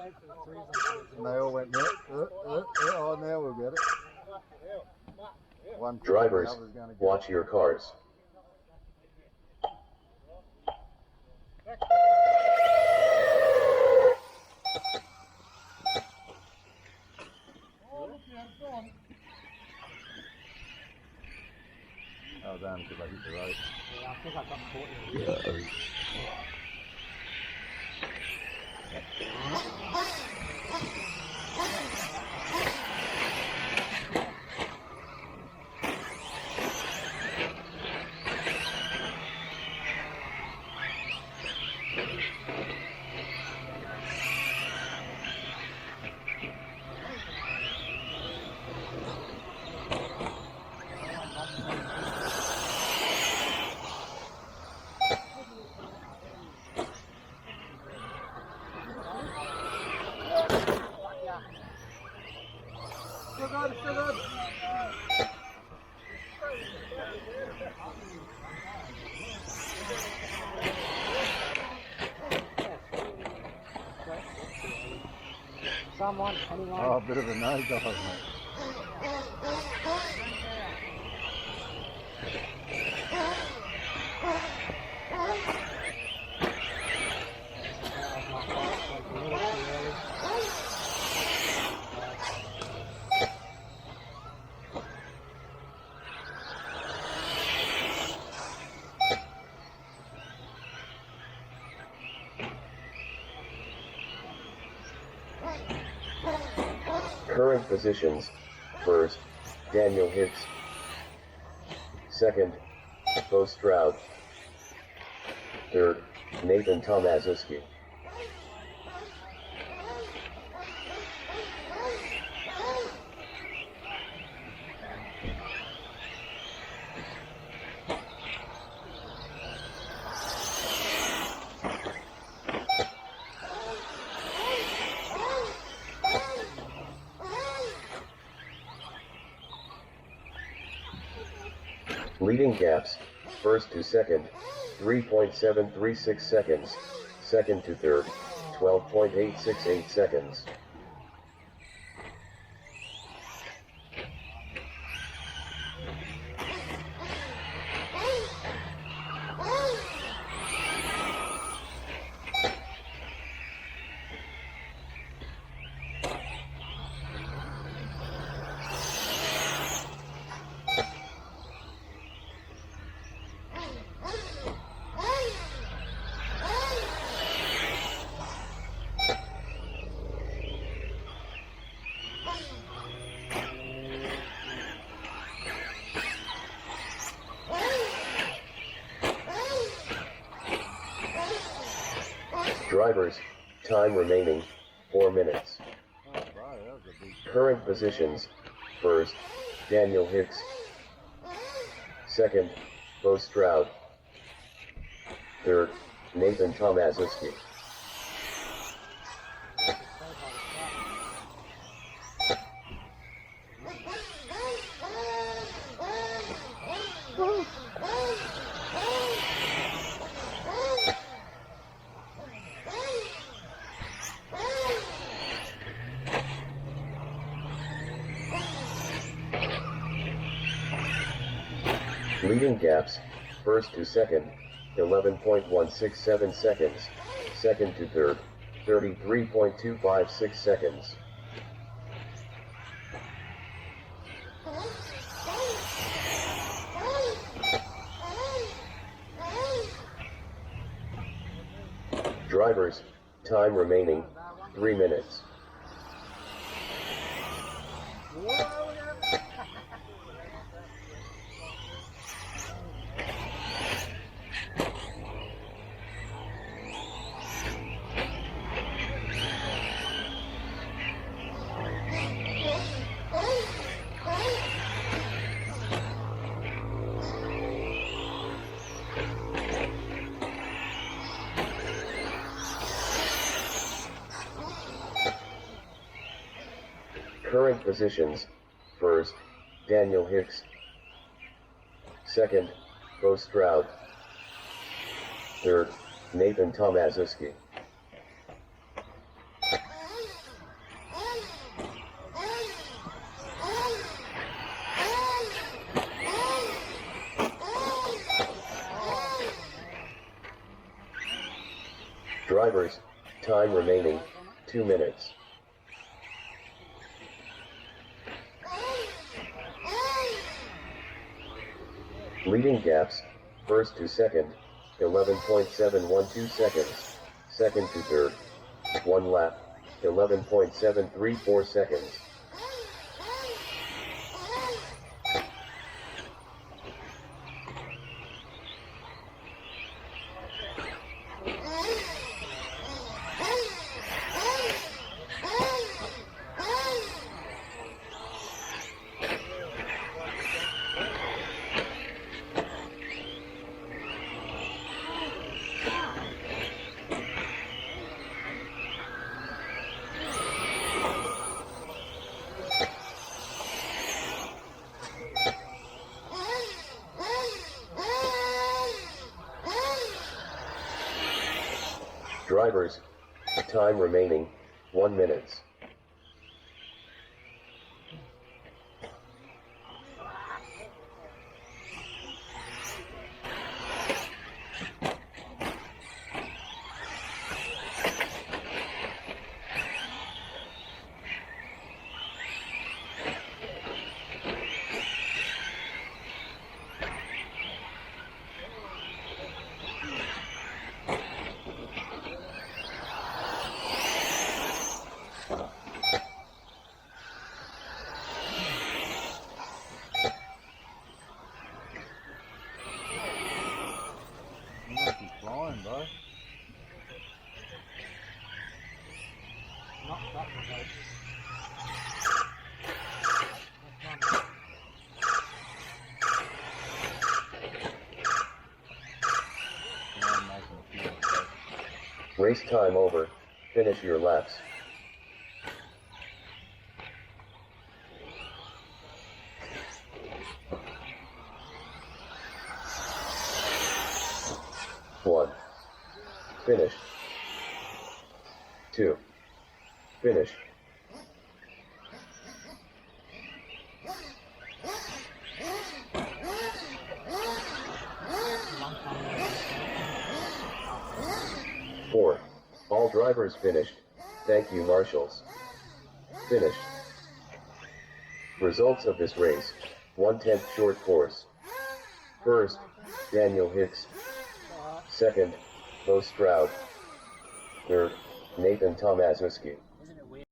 And they all went, oh, now we'll get it. One Drivers, watch your cars. Oh, damn, because I hit the road. Yeah, I think I got caught in it. Someone, anyone? Oh, a bit of a nosedive, mate. Current positions. First, Daniel Hicks. Second, Bo Stroud. Third, Nathan Tomaszewski. Leading gaps, first to second, 3.736 seconds, second to third, 12.868 seconds. Drivers, time remaining, 4 minutes. Current positions, first, Daniel Hicks. Second, Bo Stroud. Third, Nathan Tomaszewski. Leading gaps, first to second, 11.167 seconds, second to third, 33.256 seconds. Drivers, time remaining, 3 minutes. Current positions, first, Daniel Hicks. Second, Bo Stroud. Third, Nathan Tomaszewski. Drivers, time remaining, 2 minutes. Leading gaps, first to second, 11.712 seconds, second to third, 1 lap, 11.734 seconds. Drivers, time remaining, 1 minute. You must be flying, bro. Not that close. Yeah, I'm making a few mistakes. Race time over, finish your laps. One. Finish. 2. Finish. Four. All drivers finished. Thank you, marshals. Finished. Results of this race. 1/10 short course. First, Daniel Hicks. Second, Bo Stroud. Third, Nathan Tomaszewski.